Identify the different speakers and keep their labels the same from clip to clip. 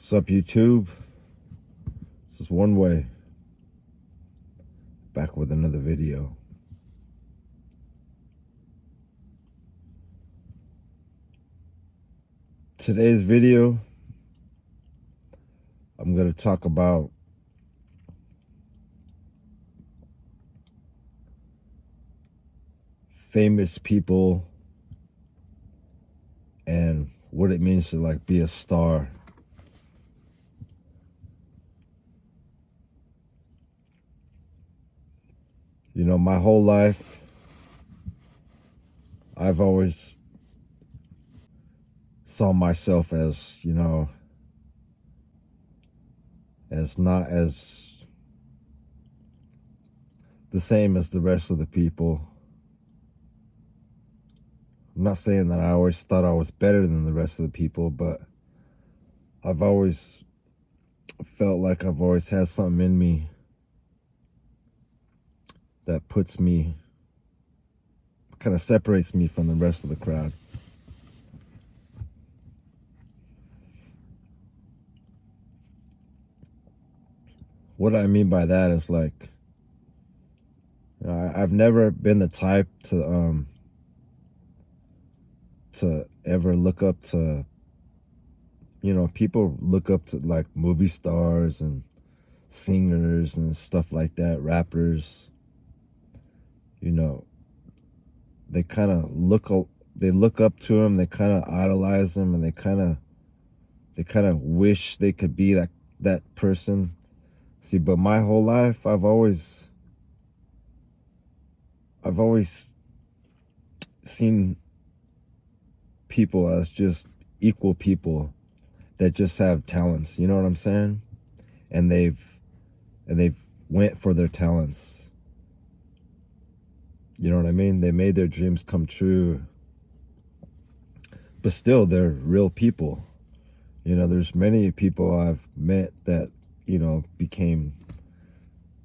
Speaker 1: What's up, YouTube? This is One Way, back with another video. Today's video, I'm going to talk about famous people and what it means to be a star. You know, my whole life, I've always saw myself as, as not as the same as the rest of the people. I'm not saying that I always thought I was better than the rest of the people, but I've always felt like I've always had something in me that puts me, kind of separates me from the rest of the crowd. What I mean by that is I've never been the type to ever look up to, people look up to movie stars and singers and stuff like that, rappers. They kind of look up to them, they kind of idolize them, and they kind of wish they could be that person. See, but my whole life, I've always seen people as just equal people that just have talents, you know what I'm saying? And they've went for their talents. You know what I mean? They made their dreams come true. But still, they're real people. There's many people I've met that, became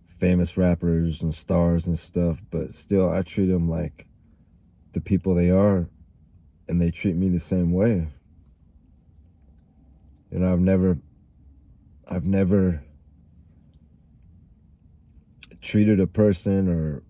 Speaker 1: famous rappers and stars and stuff, but still I treat them like the people they are, and they treat me the same way. I've never treated a person, or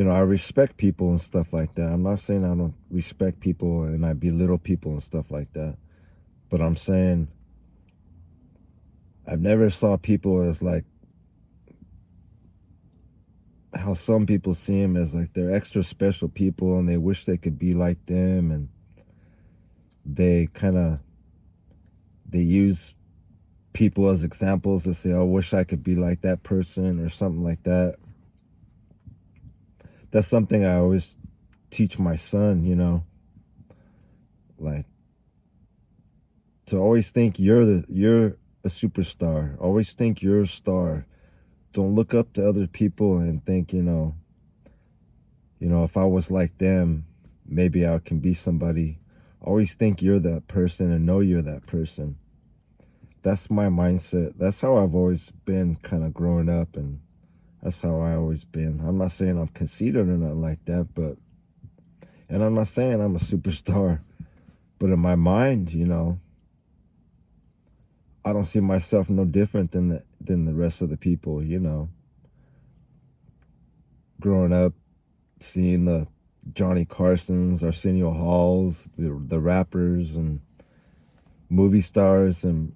Speaker 1: I respect people and stuff like that. I'm not saying I don't respect people and I belittle people and stuff like that. But I'm saying I've never saw people as how some people see them as they're extra special people and they wish they could be like them, and they use people as examples to say, oh, I wish I could be like that person or something like that. That's something I always teach my son, to always think you're a superstar. Always think you're a star. Don't look up to other people and think, if I was like them, maybe I can be somebody. Always think you're that person and know you're that person. That's my mindset. That's how I've always been kind of growing up, and that's how I always been. I'm not saying I'm conceited or nothing like that, and I'm not saying I'm a superstar, but in my mind, I don't see myself no different than the rest of the people, Growing up, seeing the Johnny Carsons, Arsenio Halls, the rappers and movie stars, and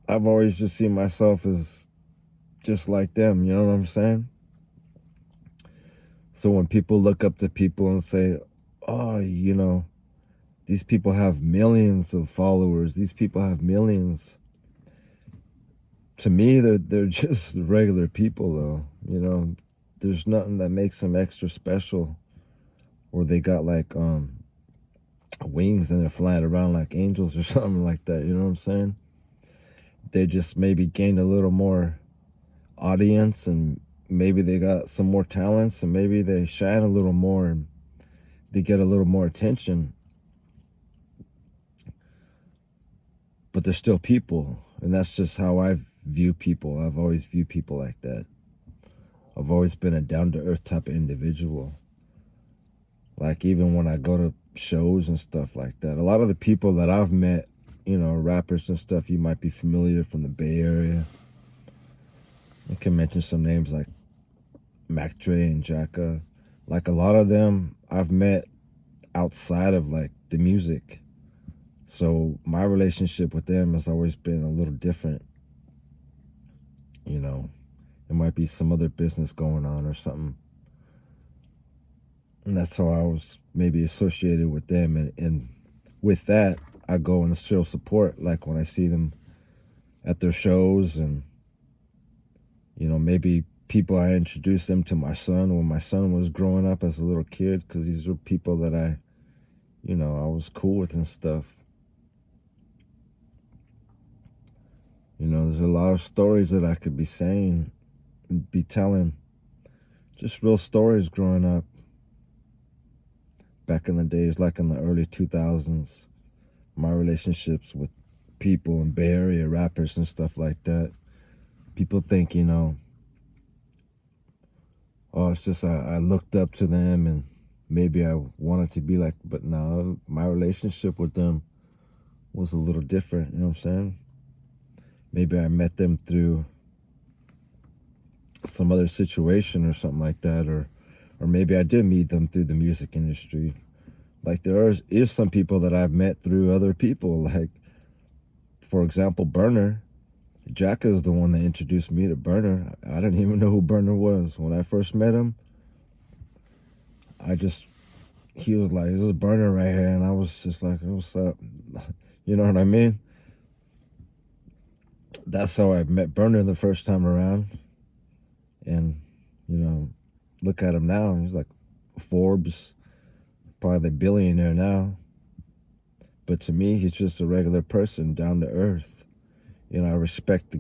Speaker 1: I've always just seen myself as just like them, you know what I'm saying? So when people look up to people and say, oh, these people have millions of followers, these people have millions, to me, they're just regular people, though. There's nothing that makes them extra special, or they got wings and they're flying around like angels or something like that. You know what I'm saying? They just maybe gained a little more audience, and maybe they got some more talents, and maybe they shine a little more and they get a little more attention. But they're still people, and that's just how I view people. I've always viewed people like that. I've always been a down-to-earth type of individual. Even when I go to shows and stuff like that. A lot of the people that I've met, rappers and stuff, you might be familiar from the Bay Area. I can mention some names like Mac Dre and Jacka. Like a lot of them I've met outside of like the music. So my relationship with them has always been a little different. You know, it might be some other business going on or something. And that's how I was maybe associated with them. And with that, I go and show support. Like when I see them at their shows and, maybe people I introduced them to my son when my son was growing up as a little kid, because these were people that I was cool with and stuff. There's a lot of stories that I could be saying and be telling. Just real stories growing up. Back in the days, like in the early 2000s, my relationships with people in Bay Area rappers and stuff like that. People think, oh, it's just I looked up to them and maybe I wanted to be like, but no, my relationship with them was a little different, you know what I'm saying? Maybe I met them through some other situation or something like that, or maybe I did meet them through the music industry. Like there is some people that I've met through other people, like, for example, Burner. Jacka is the one that introduced me to Burner. I didn't even know who Burner was. When I first met him, he was like, this is Burner right here, and I was just like, what's up? You know what I mean? That's how I met Burner the first time around. And, look at him now. He's like Forbes, probably the billionaire now. But to me, he's just a regular person, down to earth. I respect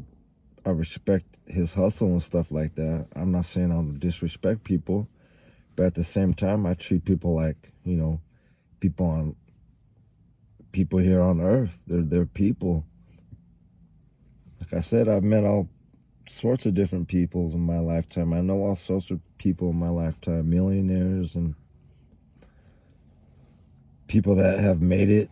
Speaker 1: his hustle and stuff like that. I'm not saying I'll disrespect people, but at the same time, I treat people like, people here on earth. They're people. Like I said, I've met all sorts of different peoples in my lifetime. I know all sorts of people in my lifetime, millionaires and people that have made it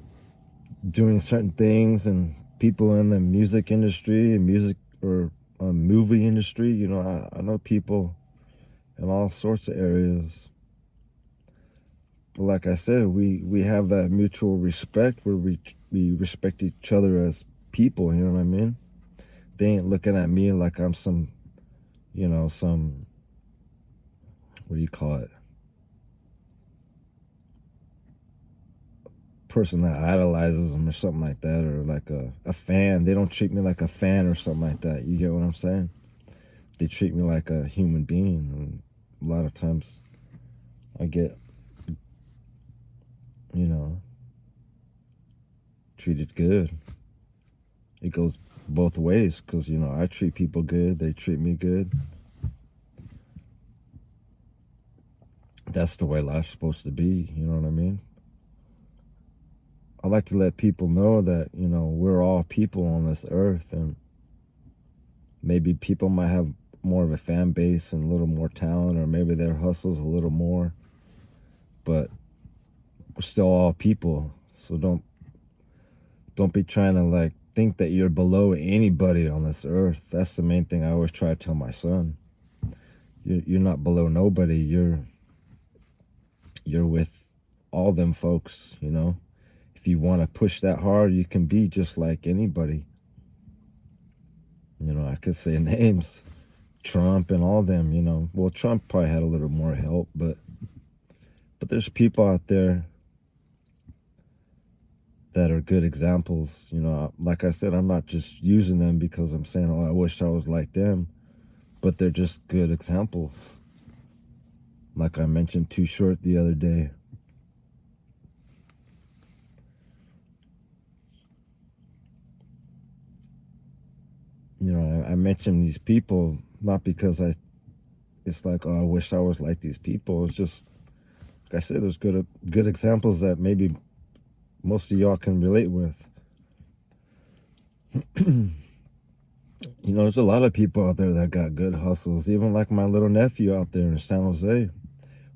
Speaker 1: doing certain things, and people in the music industry and music or movie industry. I know people in all sorts of areas. But like I said, we have that mutual respect where we respect each other as people, you know what I mean? They ain't looking at me like I'm some, what do you call it? Person that idolizes them or something like that, or like a fan. They don't treat me like a fan or something like that. You get what I'm saying? They treat me like a human being. And a lot of times I get, treated good. It goes both ways because, I treat people good. They treat me good. That's the way life's supposed to be. You know what I mean? I like to let people know that, we're all people on this earth, and maybe people might have more of a fan base and a little more talent, or maybe their hustle's a little more, but we're still all people. So don't be trying to like think that you're below anybody on this earth. That's the main thing I always try to tell my son. You're not below nobody. You're with all them folks, If you want to push that hard, you can be just like anybody. I could say names, Trump and all them, Well, Trump probably had a little more help, but there's people out there that are good examples. Like I said, I'm not just using them because I'm saying, oh, I wish I was like them, but they're just good examples. Like I mentioned Too Short the other day. I mention these people not because it's like, oh, I wish I was like these people. It's just, like I said, there's good examples that maybe most of y'all can relate with. There's a lot of people out there that got good hustles, even like my little nephew out there in San Jose,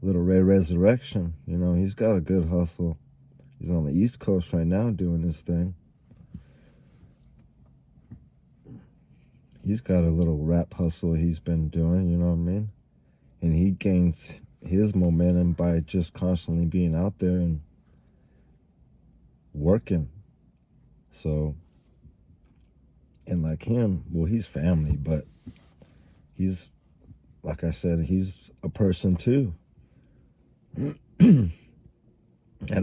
Speaker 1: Little Ray Resurrection. He's got a good hustle. He's on the East Coast right now doing this thing. He's got a little rap hustle he's been doing, you know what I mean? And he gains his momentum by just constantly being out there and working. So, and like him, well, he's family, but he's, like I said, he's a person too. And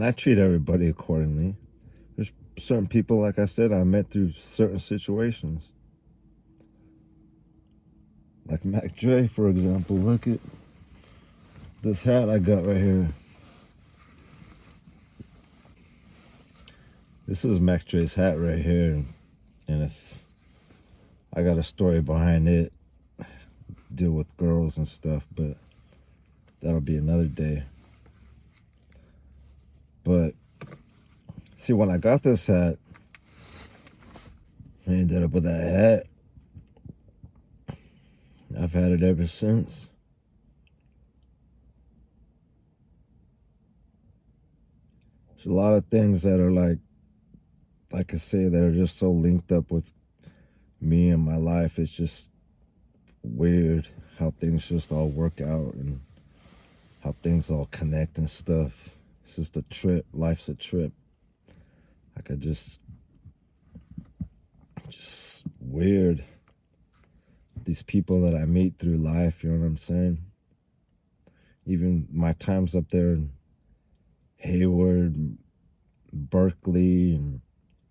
Speaker 1: I treat everybody accordingly. There's certain people, like I said, I met through certain situations. Like Mac Dre, for example. Look at this hat I got right here. This is Mac Dre's hat right here. And if I got a story behind it, deal with girls and stuff, but that'll be another day. But see, when I got this hat, I ended up with that hat. I've had it ever since. There's a lot of things that are like I say, that are just so linked up with me and my life. It's just weird how things just all work out and how things all connect and stuff. It's just a trip. Life's a trip. Like I just weird. These people that I meet through life, you know what I'm saying? Even my times up there in Hayward, Berkeley, and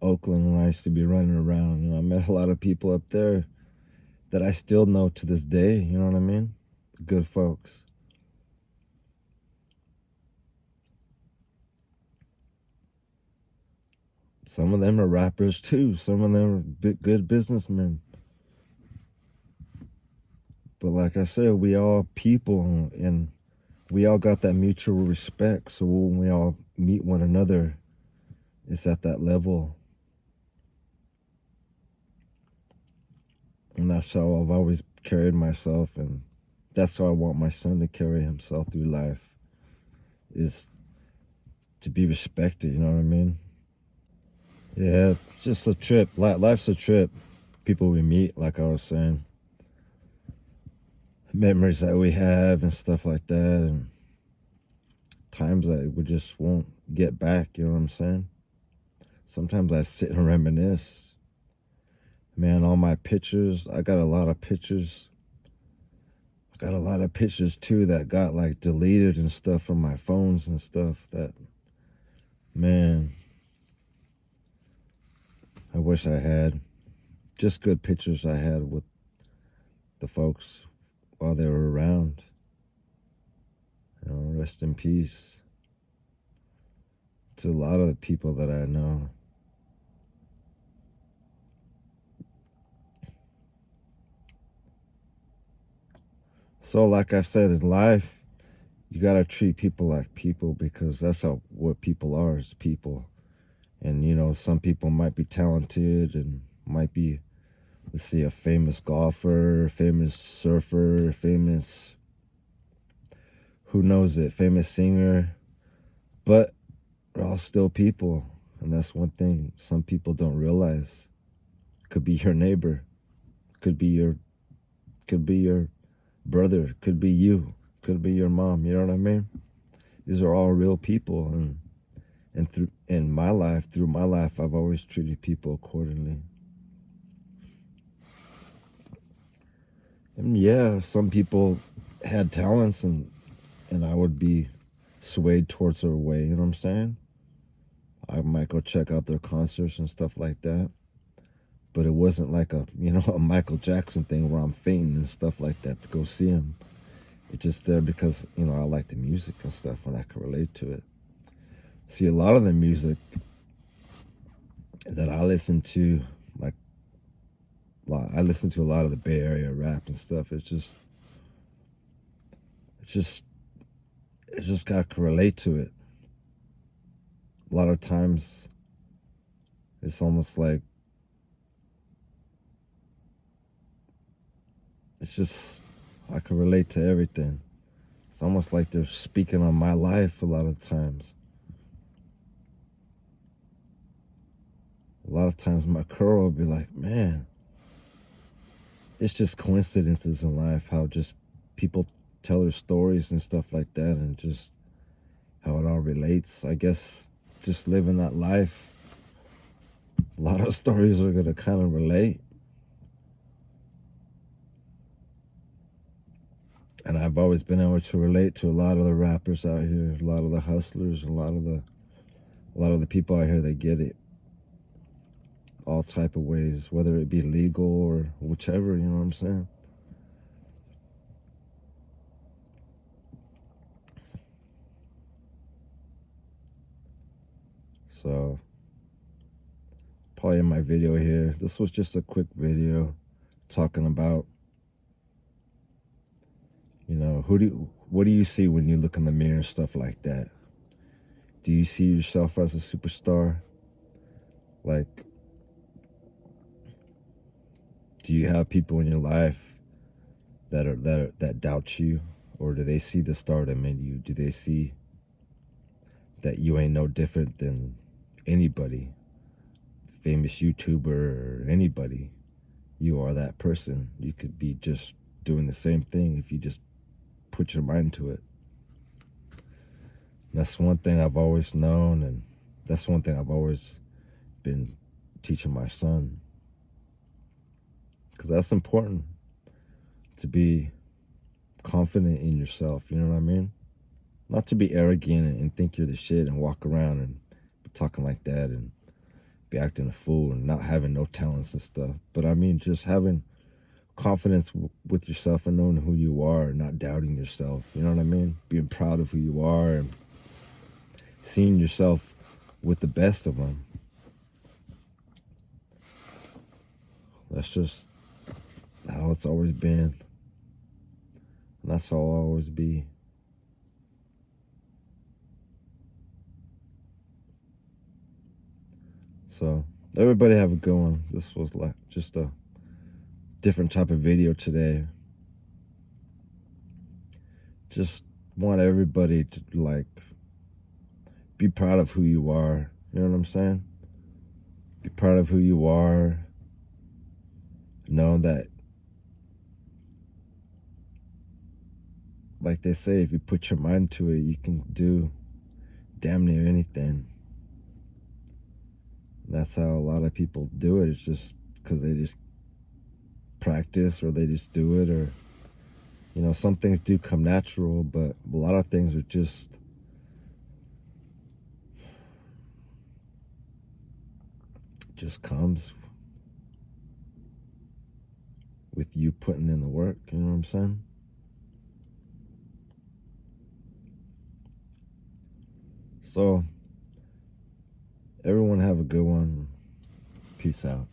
Speaker 1: Oakland, when I used to be running around, I met a lot of people up there that I still know to this day, you know what I mean? Good folks. Some of them are rappers too. Some of them are good businessmen. But like I said, we all people, and we all got that mutual respect. So when we all meet one another, it's at that level. And that's how I've always carried myself, and that's how I want my son to carry himself through life, is to be respected, you know what I mean? Yeah, it's just a trip. Life's a trip. People we meet, like I was saying. Memories that we have and stuff like that, and times that we just won't get back, you know what I'm saying? Sometimes I sit and reminisce. Man, all my pictures, I got a lot of pictures. I got a lot of pictures too that got like deleted and stuff from my phones and stuff that, man, I wish I had. Just good pictures I had with the folks while they were around. You know, rest in peace to a lot of the people that I know. So like I said, in life, you gotta treat people like people, because that's what people are, is people. And some people might be talented and might be, let's see, a famous golfer, famous surfer, famous, who knows it, famous singer, but they're all still people. And that's one thing some people don't realize. Could be your neighbor, could be your brother, could be you, could be your mom, you know what I mean? These are all real people, and through my life, I've always treated people accordingly. And yeah, some people had talents, and I would be swayed towards their way, you know what I'm saying? I might go check out their concerts and stuff like that. But it wasn't like a Michael Jackson thing where I'm fainting and stuff like that to go see him. It's just there because, I like the music and stuff, and I can relate to it. See, a lot of the music that I listen to, I listen to a lot of the Bay Area rap and stuff. It's just got to relate to it. A lot of times, it's almost like, it's just, I can relate to everything. It's almost like they're speaking on my life a lot of times. A lot of times my girl will be like, man, it's just coincidences in life, how just people tell their stories and stuff like that, and just how it all relates. I guess just living that life, a lot of stories are going to kind of relate. And I've always been able to relate to a lot of the rappers out here, a lot of the hustlers, a lot of the people out here that get it all type of ways, whether it be legal or whichever, you know what I'm saying? So, probably in my video here, this was just a quick video talking about, you know, what do you see when you look in the mirror and stuff like that? Do you see yourself as a superstar? Like, do you have people in your life that doubt you, or do they see the star that made you? Do they see that you ain't no different than anybody, famous YouTuber or anybody? You are that person. You could be just doing the same thing if you just put your mind to it. That's one thing I've always known, and that's one thing I've always been teaching my son. Because that's important, to be confident in yourself, you know what I mean? Not to be arrogant and think you're the shit and walk around and be talking like that and be acting a fool and not having no talents and stuff. But I mean, just having confidence with yourself and knowing who you are and not doubting yourself, you know what I mean? Being proud of who you are and seeing yourself with the best of them. That's just how it's always been. And that's how I'll always be. So, everybody have a good one. This was like just a different type of video today. Just want everybody to like be proud of who you are. You know what I'm saying? Be proud of who you are. Know that, like they say, if you put your mind to it, you can do damn near anything. That's how a lot of people do it. It's just because they just practice, or they just do it, or, you know, some things do come natural, but a lot of things are just comes with you putting in the work, you know what I'm saying? So, everyone have a good one. Peace out.